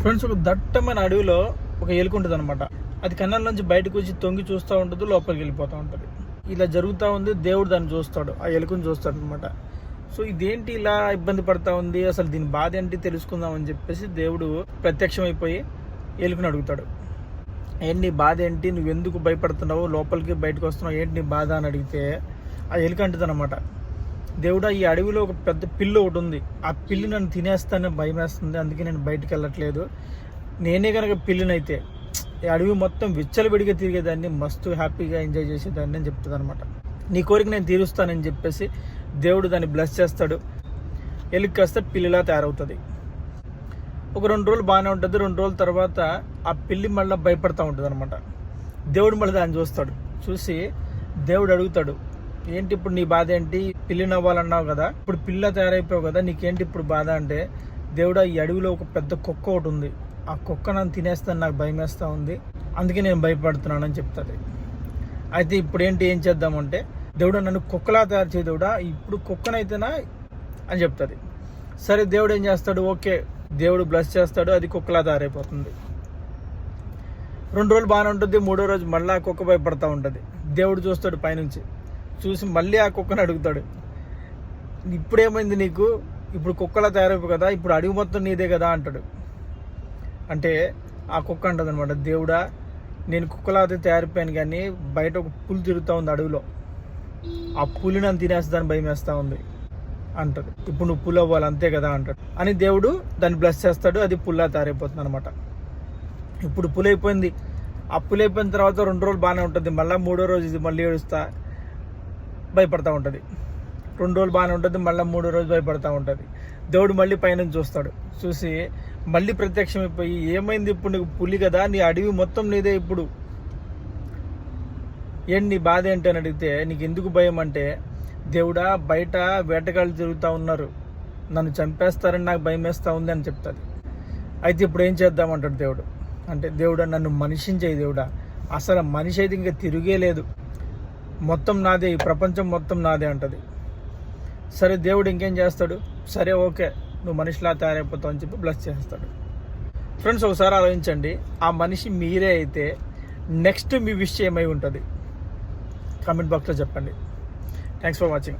Friends, ఒక దట్టమైన అడవిలో ఒక ఎలుక ఉంటుంది అనమాట. అది కన్నాల నుంచి బయటకు వచ్చి తొంగి చూస్తూ ఉంటుంది, లోపలికి వెళ్ళిపోతూ ఉంటుంది. ఇలా జరుగుతూ ఉంది. దేవుడు దాన్ని చూస్తాడు, ఆ ఎలుకను చూస్తాడు అనమాట. సో ఇదేంటి ఇలా ఇబ్బంది పడతా ఉంది, అసలు దీని బాధ ఏంటి తెలుసుకుందామని చెప్పేసి దేవుడు ప్రత్యక్షమైపోయి ఎలుకను అడుగుతాడు. ఏంటి నీ బాధ ఏంటి, నువ్వు ఎందుకు భయపడుతున్నావు, లోపలికి బయటకు వస్తున్నావు, ఏంటి నీ బాధ అని అడిగితే ఆ ఎలుక అంటుంది అనమాట, దేవుడా ఈ అడవిలో ఒక పెద్ద పిల్లి ఒకటి ఉంది, ఆ పిల్లి నన్ను తినేస్తానని భయం వేస్తుంది, అందుకే నేను బయటికి వెళ్ళట్లేదు. నేనే కనుక పిల్లినైతే ఈ అడవి మొత్తం విచ్చలవిడిగా తిరిగేదాన్ని, మస్తు హ్యాపీగా ఎంజాయ్ చేసేదాన్ని అని చెప్తుంది అనమాట. నీ కోరిక నేను తీరుస్తానని చెప్పేసి దేవుడు దాన్ని బ్లెస్ చేస్తాడు. ఎలుక కాస్త పిల్లిలా తయారవుతుంది. ఒక 2 రోజులు బాగానే ఉంటుంది. 2 రోజుల తర్వాత ఆ పిల్లి మళ్ళీ భయపడతా ఉంటుంది అనమాట. దేవుడు మళ్ళీ దాన్ని చూస్తాడు. చూసి దేవుడు అడుగుతాడు, ఏంటి ఇప్పుడు నీ బాధ ఏంటి, పిల్లి నవ్వాలన్నావు కదా, ఇప్పుడు పిల్ల తయారైపోయావు కదా, నీకేంటి ఇప్పుడు బాధ అంటే, దేవుడా ఈ అడవిలో ఒక పెద్ద కుక్క ఒకటి ఉంది, ఆ కుక్క నన్ను తినేస్తాను, నాకు భయం వేస్తూ ఉంది, అందుకే నేను భయపడుతున్నానని చెప్తుంది. అయితే ఇప్పుడు ఏం చేద్దామంటే, దేవుడు నన్ను కుక్కలా తయారు చేయ దేవుడా, ఇప్పుడు కుక్కనైతేనా అని చెప్తుంది. సరే దేవుడు ఏం చేస్తాడు, ఓకే దేవుడు బ్లెస్ చేస్తాడు, అది కుక్కలా తయారైపోతుంది. 2 రోజులు బాగానే ఉంటుంది. 3వ రోజు మళ్ళీ ఆ కుక్క భయపడతా ఉంటుంది. దేవుడు చూస్తాడు పైనుంచి, చూసి మళ్ళీ ఆ కుక్కను అడుగుతాడు, ఇప్పుడేమైంది నీకు, ఇప్పుడు కుక్కలా తయారైపోయి కదా, ఇప్పుడు అడవి మొత్తం నీదే కదా అంటాడు. అంటే ఆ కుక్క అంటుంది అనమాట, దేవుడా నేను కుక్కలా అయితే తయారైపోయాను, కానీ బయట ఒక పులి తిరుగుతూ ఉంది అడవిలో, ఆ పులి నన్ను తినేస్తాను భయం వేస్తూ ఉంది అంటాడు. ఇప్పుడు నువ్వు పులి అవ్వాలి అంతే కదా అంటాడు. అని దేవుడు దాన్ని బ్లెస్ చేస్తాడు, అది పుల్లా తయారైపోతుంది అనమాట. ఇప్పుడు పులి అయిపోయింది. ఆ పులి అయిపోయిన తర్వాత 2 రోజులు బాగానే ఉంటుంది. మళ్ళీ 3వ రోజు ఇది మళ్ళీ ఏడుస్తా భయపడతా ఉంటుంది. 2 రోజులు బాగానే ఉంటుంది. మళ్ళీ 3వ రోజు భయపడతా ఉంటుంది. దేవుడు మళ్ళీ పైన చూస్తాడు. చూసి మళ్ళీ ప్రత్యక్షమైపోయి, ఏమైంది ఇప్పుడు నీకు, పులి కదా, నీ అడవి మొత్తం నీదే, ఇప్పుడు ఏంటి నీ బాధ ఏంటి అని అడిగితే, నీకు ఎందుకు భయం అంటే, దేవుడా బయట వేటగాళ్ళు తిరుగుతూ ఉన్నారు, నన్ను చంపేస్తారని నాకు భయం వేస్తూ ఉంది అని చెప్తుంది. అయితే ఇప్పుడు ఏం చేద్దామంటాడు దేవుడు. అంటే దేవుడా నన్ను మనిషిని చేయి దేవుడా, అసలు మనిషి అయితే ఇంకా తిరిగే లేదు, మొత్తం నాదే, ఈ ప్రపంచం మొత్తం నాదే అంటది. సరే దేవుడు ఇంకేం చేస్తాడు, సరే ఓకే నువ్వు మనిషిలా తయారైపోతావు అని చెప్పి బ్లెస్ చేస్తాడు. ఫ్రెండ్స్, ఒకసారి ఆలోచించండి, ఆ మనిషి మీరే అయితే నెక్స్ట్ మీ విష్ ఏమై ఉంటుంది, కామెంట్ బాక్స్లో చెప్పండి. Thanks for watching.